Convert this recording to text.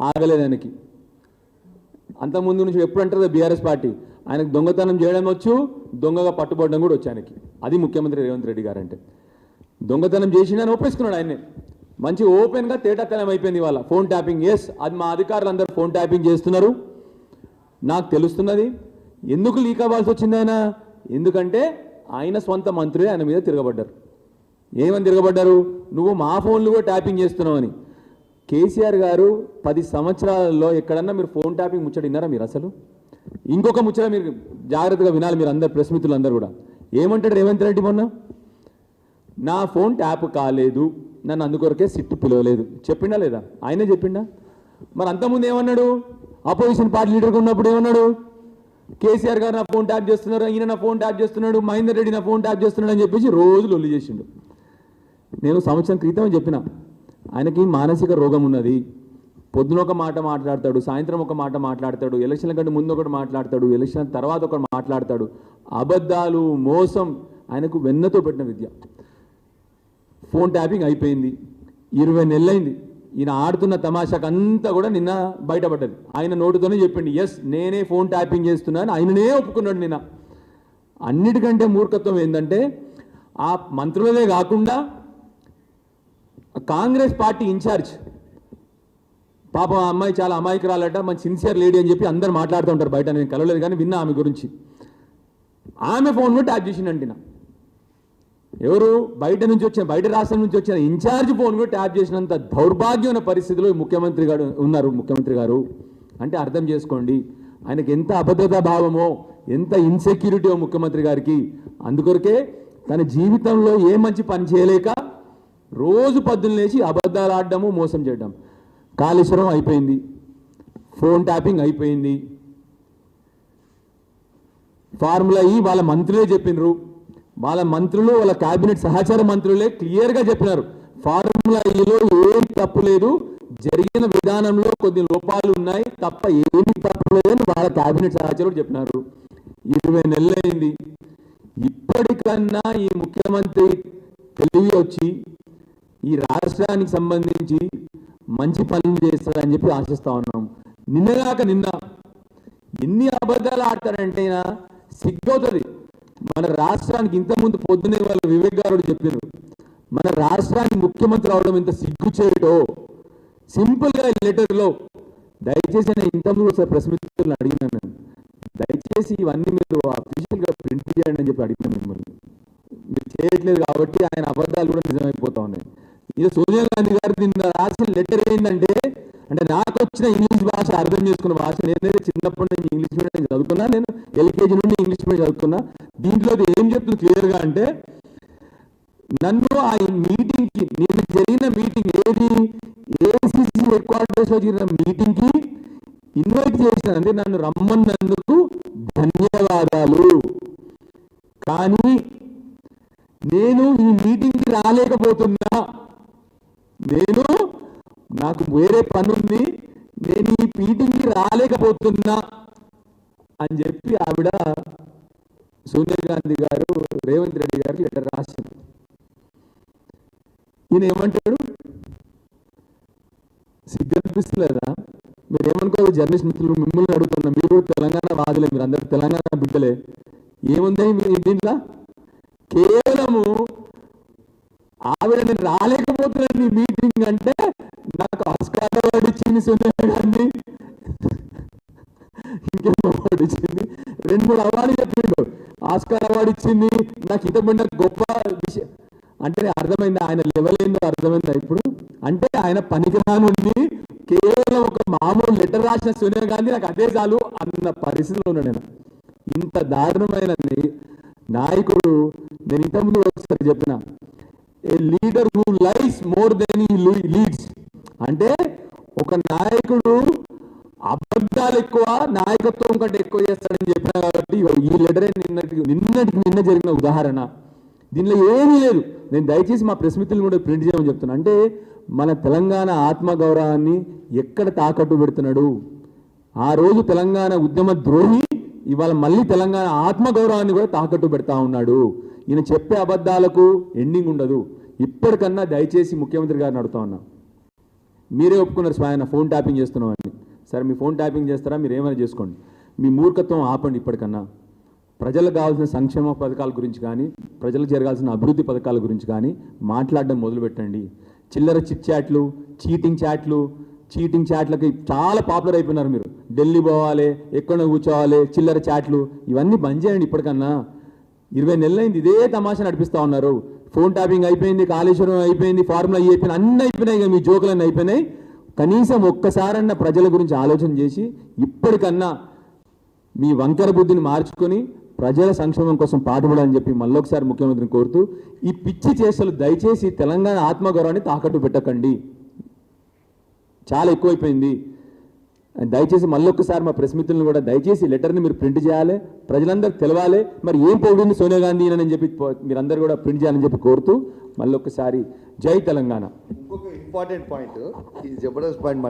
ఆగలేదు ఆయనకి. అంతకుముందు నుంచి ఎప్పుడు అంటారు బీఆర్ఎస్ పార్టీ ఆయనకు దొంగతనం చేయడం వచ్చు, దొంగగా పట్టుబడడం కూడా వచ్చు ఆయనకి. అది ముఖ్యమంత్రి రేవంత్ రెడ్డి గారు అంటే. దొంగతనం చేసిండని ఒప్పేసుకున్నాడు ఆయన్నే. మంచి ఓపెన్గా తేటతెల్లం అయిపోయింది ఇవాళ. ఫోన్ ట్యాపింగ్, ఎస్, అది మా అధికారులు అందరూ ఫోన్ ట్యాపింగ్ చేస్తున్నారు, నాకు తెలుస్తున్నది. ఎందుకు లీక్ అవ్వాల్సి వచ్చింది ఆయన? ఎందుకంటే ఆయన స్వంత మంత్రులే ఆయన మీద తిరగబడ్డారు. ఏమని తిరగబడ్డారు? నువ్వు మా ఫోన్లు కూడా ట్యాపింగ్ చేస్తున్నావని. కేసీఆర్ గారు 10 సంవత్సరాలలో ఎక్కడన్నా మీరు ఫోన్ ట్యాపింగ్ ముచ్చటిన్నారా మీరు? అసలు ఇంకొక ముచ్చట మీరు జాగ్రత్తగా వినాలి, మీరు అందరు ప్రెస్ మిత్రులు అందరూ కూడా. ఏమంటాడు రేవంత్ రెడ్డి మొన్న? నా ఫోన్ ట్యాప్ కాలేదు, నన్ను అందుకొరకే సిట్టు పిలవలేదు చెప్పిండా లేదా? ఆయనే చెప్పిండా? మరి అంతకుముందు ఏమన్నాడు? అపోజిషన్ పార్టీ లీడర్గా ఉన్నప్పుడు ఏమన్నాడు? కేసీఆర్ గారు నా ఫోన్ ట్యాప్ చేస్తున్నారు, ఈయన నా ఫోన్ ట్యాప్ చేస్తున్నాడు, మహేందర్ రెడ్డి నా ఫోన్ ట్యాప్ చేస్తున్నాడు అని చెప్పేసి రోజు లొల్లి చేసిండు. నేను సంవత్సరం క్రితం చెప్పిన ఆయనకి మానసిక రోగం ఉన్నది. పొద్దున ఒక మాట మాట్లాడతాడు, సాయంత్రం ఒక మాట మాట్లాడతాడు, ఎలక్షన్ల కంటే ముందు ఒకటి మాట్లాడతాడు, ఎలక్షన్ తర్వాత ఒకటి మాట్లాడతాడు. అబద్ధాలు, మోసం ఆయనకు వెన్నతో పెట్టిన విద్య. ఫోన్ ట్యాపింగ్ అయిపోయింది, 20 నెలలైంది. ఈయన ఆడుతున్న తమాషాకు అంతా కూడా నిన్న బయటపడ్డది. ఆయన నోటుతోనే చెప్పిండు, ఎస్ నేనే ఫోన్ ట్యాపింగ్ చేస్తున్నాను, ఆయననే ఒప్పుకున్నాడు నిన్న. అన్నిటికంటే మూర్ఖత్వం ఏంటంటే ఆ మంత్రులదే కాకుండా కాంగ్రెస్ పార్టీ ఇన్ఛార్జ్, పాపం ఆ అమ్మాయి చాలా అమాయకురాలట, మంచి సిన్సియర్ లేడీ అని చెప్పి అందరు మాట్లాడుతూ ఉంటారు బయట. నేను కలవలేదు కానీ విన్నా ఆమె గురించి. ఆమె ఫోన్ కూడా ట్యాప్ చేసిండంటిన. ఎవరు? బయట నుంచి వచ్చిన, బయట రాష్ట్రం నుంచి వచ్చిన ఇన్ఛార్జ్ ఫోన్ కూడా ట్యాప్ చేసినంత దౌర్భాగ్యమైన పరిస్థితిలో ముఖ్యమంత్రి గారు ఉన్నారు. ముఖ్యమంత్రి గారు అంటే అర్థం చేసుకోండి ఆయనకి ఎంత అభద్రతా భావమో, ఎంత ఇన్సెక్యూరిటీ ముఖ్యమంత్రి గారికి. అందుకొరకే తన జీవితంలో ఏ మంచి పని చేయలేక రోజు పొద్దున్న లేచి అబద్ధాలు ఆడడము, మోసం చేయడం. కాళేశ్వరం అయిపోయింది, ఫోన్ ట్యాపింగ్ అయిపోయింది, ఫార్ములా ఈ వాళ్ళ మంత్రులే చెప్పినారు, వాళ్ళ మంత్రులు వాళ్ళ కేబినెట్ సహచార మంత్రులే క్లియర్గా చెప్పినారు ఫార్ములా ఈలో ఏం తప్పు లేదు, జరిగిన విధానంలో కొద్ది లోపాలు ఉన్నాయి తప్ప ఏమీ తప్పు లేదని వాళ్ళ కేబినెట్ సహచరులు చెప్పినారు. 20 నెలలైంది. ఇప్పటికన్నా ఈ ముఖ్యమంత్రి తెలివి వచ్చి ఈ రాష్ట్రానికి సంబంధించి మంచి పనులు చేస్తారని చెప్పి ఆశిస్తా ఉన్నాం. నిన్నగాక నిన్న ఎన్ని అబద్ధాలు ఆడతారంటే సిగ్గవుతుంది. మన రాష్ట్రానికి ఇంతకుముందు పొద్దునే వాళ్ళు వివేక్ గారు చెప్పారు, మన రాష్ట్రానికి ముఖ్యమంత్రి అవడం ఇంత సిగ్గు చేయటో. సింపుల్గా లెటర్లో దయచేసి నేను ఇంతకుముందు ఒకసారి ప్రెస్ మిత్రులను అడిగినాను, దయచేసి ఇవన్నీ మీరు అఫీషియల్గా ప్రింట్ చేయండి అని చెప్పి అడిగినాను మిమ్మల్ని. మీరు చేయట్లేదు కాబట్టి ఆయన అబద్ధాలు కూడా నిజమైపోతా ఉన్నాయి. ఇది సోనియా గాంధీ గారు నిన్న రాసిన లెటర్ ఏంటంటే, అంటే నాకు వచ్చిన ఇంగ్లీష్ భాష అర్థం చేసుకున్న భాష, నేనైతే చిన్నప్పటి నుంచి ఇంగ్లీష్ మీడియం చదువుకున్నా, నేను ఎల్కేజీ నుండి ఇంగ్లీష్ మీడియం చదువుకున్నా. దీంట్లో ఏం చెప్తుంది క్లియర్గా అంటే, నన్ను ఆ మీటింగ్కి, నిన్న జరిగిన మీటింగ్ ఏది ఏఐసిసి హెడ్ క్వార్టర్స్లో జరిగిన మీటింగ్కి ఇన్వైట్ చేసినందుకు నన్ను రమ్మన్నందుకు ధన్యవాదాలు. కానీ నేను ఈ మీటింగ్కి రాలేకపోతున్నా, నాకు వేరే పని ఉంది, నేను ఈ మీటింగ్కి రాలేకపోతున్నా అని చెప్పి ఆవిడ సోనియా గాంధీ గారు రేవంత్ రెడ్డి గారికి లెటర్ రాసింది. ఈయన ఏమంటాడు? సిగ్గు అనిపిస్తలేదా? మీరు ఏమనుకోవాలి జర్నలిస్ట్ మిత్రులు, మిమ్మల్ని అడుగుతున్నా, మీరు తెలంగాణ వాదులే, మీరు అందరు తెలంగాణ బిడ్డలే. ఏముంది మీరు దీంట్లో? కేవలము ఆవిడ నేను రాలేకపోతున్నాను ఈ మీటింగ్ అంటే, నాకు ఆస్కార్ అవార్డు ఇచ్చింది సోనియా గాంధీ, ఇంకేం అవార్డు ఇచ్చింది, 2-3 అవార్డు చెప్పిండు. ఆస్కార్ అవార్డు ఇచ్చింది, నాకు ఇంతకుముందు గొప్ప విషయం అంటే అర్థమైంది. ఆయన లెవెల్ ఏందో అర్థమైందా ఇప్పుడు? అంటే ఆయన పనికిరానుండి కేవలం ఒక మామూలు లెటర్ రాసిన సోనియా గాంధీ నాకు అదే చాలు అన్న పరిస్థితిలో ఉన్నాడు నేను. ఇంత దారుణమైన నాయకుడు. నేను ఇంతకుముందు ఒకసారి చెప్పిన, a leader who lies more than he leads. అంటే ఒక నాయకుడు అబద్ధాలు ఎక్కువ, నాయకత్వం కంటే ఎక్కువ చేస్తాడని చెప్పిన కాబట్టి ఈ లెటరే నిన్న జరిగిన ఉదాహరణ. దీనిలో ఏమీ లేదు. నేను దయచేసి మా ప్రెస్ మిత్రులు కూడా ప్రింట్ చేయమని చెప్తున్నా. అంటే మన తెలంగాణ ఆత్మగౌరవాన్ని ఎక్కడ తాకట్టు పెడుతున్నాడు? ఆ రోజు తెలంగాణ ఉద్యమ ద్రోహి ఇవాళ మళ్ళీ తెలంగాణ ఆత్మగౌరవాన్ని కూడా తాకట్టు పెడతా ఉన్నాడు. ఈయన చెప్పే అబద్ధాలకు ఎండింగ్ ఉండదు. ఇప్పటికన్నా దయచేసి ముఖ్యమంత్రి గారిని అడుగుతా ఉన్నా, మీరే ఒప్పుకున్నారు స్వయాన ఫోన్ ట్యాపింగ్ చేస్తున్నాం అని. సరే మీ ఫోన్ ట్యాపింగ్ చేస్తారా, మీరు ఏమైనా చేసుకోండి, మీ మూర్ఖత్వం ఆపండి. ఇప్పటికన్నా ప్రజలకు కావాల్సిన సంక్షేమ పథకాల గురించి కానీ, ప్రజలకు జరగాల్సిన అభివృద్ధి పథకాల గురించి కానీ మాట్లాడడం మొదలుపెట్టండి. చిల్లర చిట్ చాట్లు, చీటింగ్ చాట్లకి చాలా పాపులర్ అయిపోయినారు మీరు. ఢిల్లీ పోవాలి, ఎక్కడ కూర్చోవాలి, చిల్లర చాట్లు ఇవన్నీ బంద్ చేయండి. ఇప్పటికన్నా 20 నెలలైంది ఇదే తమాషా నడిపిస్తూ ఉన్నారు. ఫోన్ ట్యాపింగ్ అయిపోయింది, కాళేశ్వరం అయిపోయింది, ఫార్ములా అయిపోయింది, అన్నీ అయిపోయినాయి, మీ జోకులన్నీ అయిపోయినాయి. కనీసం ఒక్కసారన్న ప్రజల గురించి ఆలోచన చేసి ఇప్పటికన్నా మీ వంకర బుద్ధిని మార్చుకొని ప్రజల సంక్షేమం కోసం పాటుపడాలని చెప్పి మళ్ళొకసారి ముఖ్యమంత్రిని కోరుతూ, ఈ పిచ్చి చేష్టలు దయచేసి తెలంగాణ ఆత్మగౌరవాన్ని తాకట్టు పెట్టకండి, చాలా ఎక్కువైపోయింది. దయచేసి మళ్ళొక్కసారి మా ప్రెస్ మిత్రులను కూడా దయచేసి లెటర్ని మీరు ప్రింట్ చేయాలి, ప్రజలందరూ తెలవాలి మరి ఏం పొగిడింది సోనియా గాంధీ అని చెప్పి మీరందరూ కూడా ప్రింట్ చేయాలని చెప్పి కోరుతూ మళ్ళొక్కసారి జై తెలంగాణ. ఇంకొక ఇంపార్టెంట్ పాయింట్, ఈ జబర్దస్త్ పాయింట్